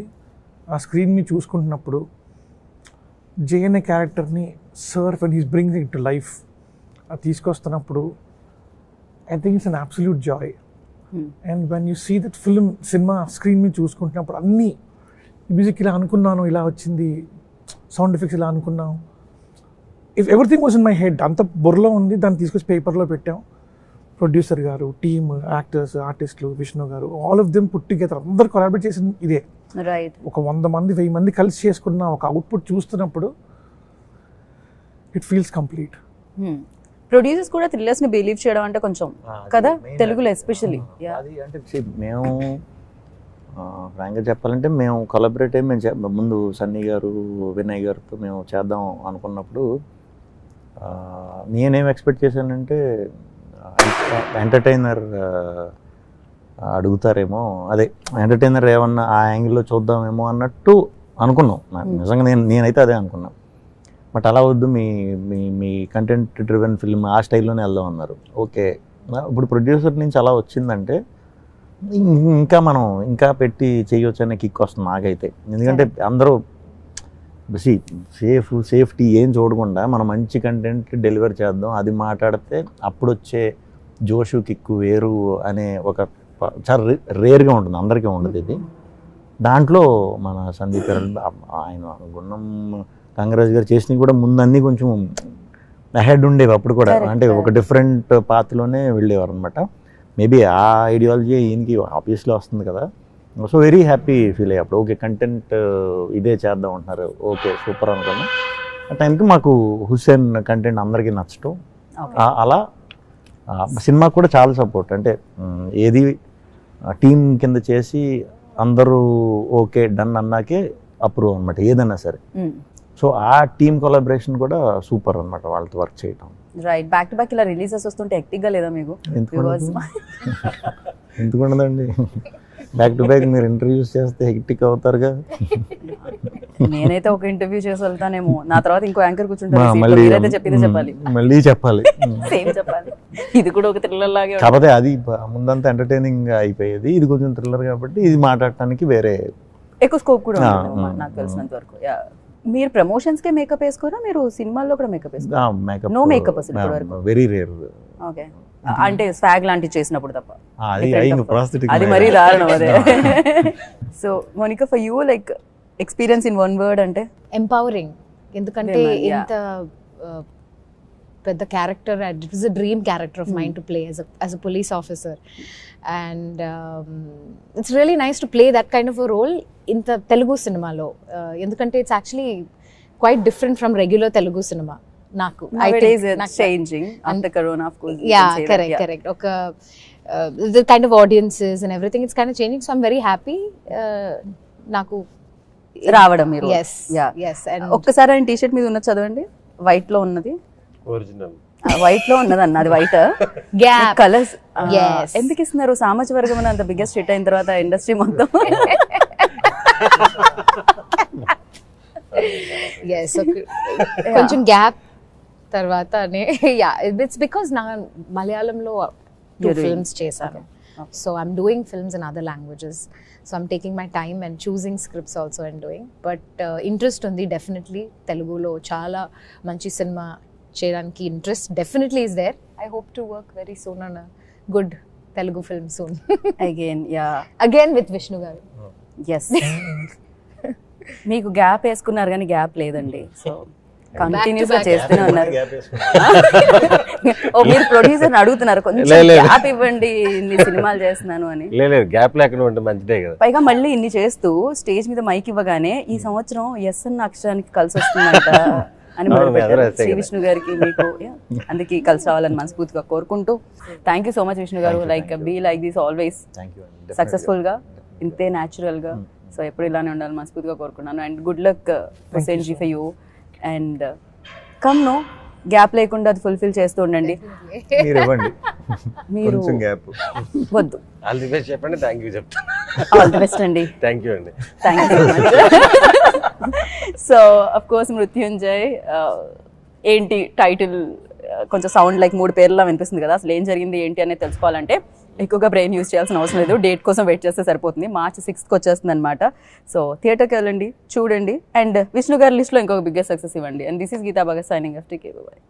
ఆ స్క్రీన్ మీద చూసుకుంటున్నప్పుడు జే అనే క్యారెక్టర్ని sir when he's brings it to life అది తీసుకొస్తున్నప్పుడు I think it's an absolute joy. And when you see that cinema screen మీద చూసుకుంటున్నప్పుడు అన్నీ మ్యూజిక్ ఇలా అనుకున్నాను, ఇలా వచ్చింది, సౌండ్ ఎఫెక్ట్స్ ఇలా అనుకున్నాం, if everything was in my head, అంత బుర్రలో ఉంది, దాన్ని తీసుకొచ్చి పేపర్లో పెట్టాం. ప్రొడ్యూసర్ గారు, టీమ్, యాక్టర్స్, ఆర్టిస్టులు, విష్ణు గారు, all of them put together అందరు కొలాబరేట్ చేసిన ఇదే. రైట్. ఒక 100 మంది 1000 మంది కలిసి చేసుకున్న ఒక అవుట్పుట్ చూస్తున్నప్పుడు ఇట్ ఫీల్స్ కంప్లీట్. ప్రొడ్యూసర్స్ కూడా థ్రిల్లర్స్ ని బిలీవ్ చేయడం అంటే కొంచెం కదా, తెలుగులో ఎస్పెషల్లీ. అది అంటే మేము ఫ్రాంక్గా చెప్పాలంటే మేము కొలాబరేట్ అయ్యి మేము ముందు సన్నీ గారు, వినయ్ గారితో మేము చేద్దాం అనుకున్నప్పుడు నేనేం ఎక్స్పెక్ట్ చేశానంటే ఎంటర్టైనర్ అడుగుతారేమో, అదే ఎంటర్టైనర్ ఏమన్నా ఆ యాంగిల్లో చూద్దామేమో అన్నట్టు అనుకున్నాం. నిజంగా నేనైతే అదే అనుకున్నాను. బట్ అలా వద్దు, మీ కంటెంట్ డ్రివెన్ ఫిల్మ్ ఆ స్టైల్లోనే వెళ్దాం అన్నారు. ఓకే, ఇప్పుడు ప్రొడ్యూసర్ నుంచి అలా వచ్చిందంటే ఇంకా మనం ఇంకా పెట్టి చేయొచ్చు అనే కిక్ వస్తుంది నాకైతే. ఎందుకంటే అందరూ సేఫ్టీ ఏం చూడకుండా మనం మంచి కంటెంట్ డెలివర్ చేద్దాం, అది మాట్లాడితే అప్పుడు వచ్చే జోషు కిక్కు వేరు అనే ఒక చాలా రేర్గా ఉంటుంది, అందరికీ ఉండదు ఇది. దాంట్లో మన సందీప్ ఆయన గున్నం కంగరాజ్ గారు చేసినవి కూడా ముందు అన్నీ కొంచెం అహెడ్ ఉండేవి అప్పుడు కూడా. అంటే ఒక డిఫరెంట్ పాత్లోనే వెళ్ళేవారు అనమాట. మేబీ ఆ ఐడియాలజీ ఈయనకి ఆబ్వియస్లీ వస్తుంది కదా. సో వెరీ హ్యాపీ ఫీల్ అయ్యి అప్పుడు ఓకే కంటెంట్ ఇదే చేద్దాం అంటున్నారు, ఓకే సూపర్ అనుకున్నా. ఆ టైంకి మాకు హుస్సేన్ కంటెంట్ అందరికీ నచ్చటం, అలా సినిమాకి కూడా చాలా సపోర్ట్. అంటే ఏది టీం కింద చేసి అందరూ ఓకే డన్ అన్నాకే అప్రూవ్ అనమాట ఏదన్నా సరే. సో ఆ టీమ్ కొలాబరేషన్ కూడా సూపర్ అనమాట వాళ్ళతో వర్క్ చేయటం. రైట్. బ్యాక్ టు బ్యాక్ ఇలా రిలీజెస్ వస్తుంటే హెక్టిక్గా లేదా మీకు? ఎందుకు ఉండదండి, బ్యాక్ టు బ్యాక్ మీరు ఇంటర్వ్యూస్ చేస్తే హెక్టిక్ అవుతారుగా. నేనైతే ఒక ఇంటర్వ్యూ చేసి వెళ్తానేమో, నా తర్వాత ఇంకో యాంకర్ కూర్చుంటారు, చెప్పింది చెప్పాలి, మళ్ళీ చెప్పాలి, సేమ్ చెప్పాలి. ఇది కూడా ఒక థ్రిల్లర్ లాగే. కాకపోతే అది ముందంతా ఎంటర్టైనింగ్ అయిపోయేది, ఇది కొంచెం థ్రిల్లర్ కాబట్టి ఇది మాట్లాడటానికి వేరే ఎక్కువ స్కోప్ కూడా ఉంటుంది నాకు తెలిసినంత వరకు. మీరు ప్రమోషన్స్ కే మేకప్ వేసుకోరా, మీరు సినిమాల్లో కూడా మేకప్ వేసుకోరా? నో మేకప్ అసలు ఇప్పటివరకు? Very rare. ఓకే, అంటే స్వాగ్ లాంటివి చేసినప్పుడు తప్ప. అది మరీ దారుణం అదే. So Monica, for you like experience in one word అంటే? ఎంపవరింగ్. ఎందుకంటే ఇంత పెద్ద character, it was a dream character of mind to play as a police officer, and it's really nice to play that kind of a role ఇంత తెలుగు సినిమాలో. ఎందుకంటే it's actually quite different from regular Telugu cinema నాకు. Correct. ఒక the kind of audiences and everything, it's kind of changing, so I'm very happy నాకు రావడం మీరు. yes and ఒక్కసారి ఆయన టీ-షర్ట్ మీద ఉన్నది చదవండి, వైట్ లో ఉన్నది, ఒరిజినల్ వైట్ లో ఉన్నది అన్న, అది వైట్ గ్యాప్ కలర్స్ ఎందుకు ఇస్తున్నారు? సామాజిక వర్గం అంత బిగ్గెస్ట్ హిట్ అయిన తర్వాత ఇండస్ట్రీ మొత్తం. yes కొంచెం గ్యాప్ తర్వాత ఇట్స్ బికాస్ నా మలయాళంలో 2 films చేశాను. So I'm doing films in other languages, so I'm taking my time and choosing scripts also and doing, but interest undi definitely telugulo chaala manchi cinema cheyadaniki interest definitely is there. I hope to work very soon on a good Telugu film soon. Again with Vishnu garu. Yes. మీకు gap వేసుకున్నారు కానీ gap లేదండి, so continuous గా చేస్తూనే ఉన్నారు. ఓ మీరు producer అడుగుతున్నారు కొంచెం గ్యాప్ ఇవ్వండి, ఇన్ని సినిమాలు చేస్తున్నాను అని. లేదు, గ్యాప్ లేకుండా ఉంటే మంచిదే కదా. పైగా మళ్ళీ ఇన్ని చేస్తూ స్టేజ్ మీద మైక్ ఇవ్వగానే ఈ సంవత్సరం ఎస్ అన్న అక్షరానికి కలిసి వస్తుందంట అని శ్రీ విష్ణు గారికి మీకు అందుకే కలిసి రావాలని మనస్ఫూర్తిగా కోరుకుంటూ, thank you so much Vishnu garu. Like be like this always, successful గా ఇంతే న్యాచురల్ గా, సో ఎప్పుడు ఇలానే ఉండాలి మనస్ఫూర్తిగా కోరుకున్నాను. And good luck Hussain ji for you, and come no gap లేకుండా అది ఫుల్ఫిల్ చేస్తూ ఉండండి. మీరు వద్దు, ఆల్ ది బెస్ట్ చెప్పండి. థ్యాంక్ యూ చెప్తాను. ఆల్ ది బెస్ట్ అండి. థ్యాంక్ యూ అండి. Thank you so much. So of course Mrityunjay ఏంటి టైటిల్ కొంచెం సౌండ్ లైక్ 3 పేర్లా వినిపిస్తుంది కదా, అసలు ఏం జరిగింది ఏంటి అనేది తెలుసుకోవాలంటే ఎక్కువగా బ్రెయిన్ యూజ్ చేయాల్సిన అవసరం లేదు, డేట్ కోసం వెయిట్ చేస్తే సరిపోతుంది. March 6th వచ్చేస్తుంది అనమాట. సో థియేటర్కి వెళ్ళండి, చూడండి, అండ్ విష్ణు గారి లిస్ట్లో ఇంకొక బిగ్గెస్ట్ సక్సెస్ ఇవ్వండి. And this is Geeta Bhagat signing off. Take care, by.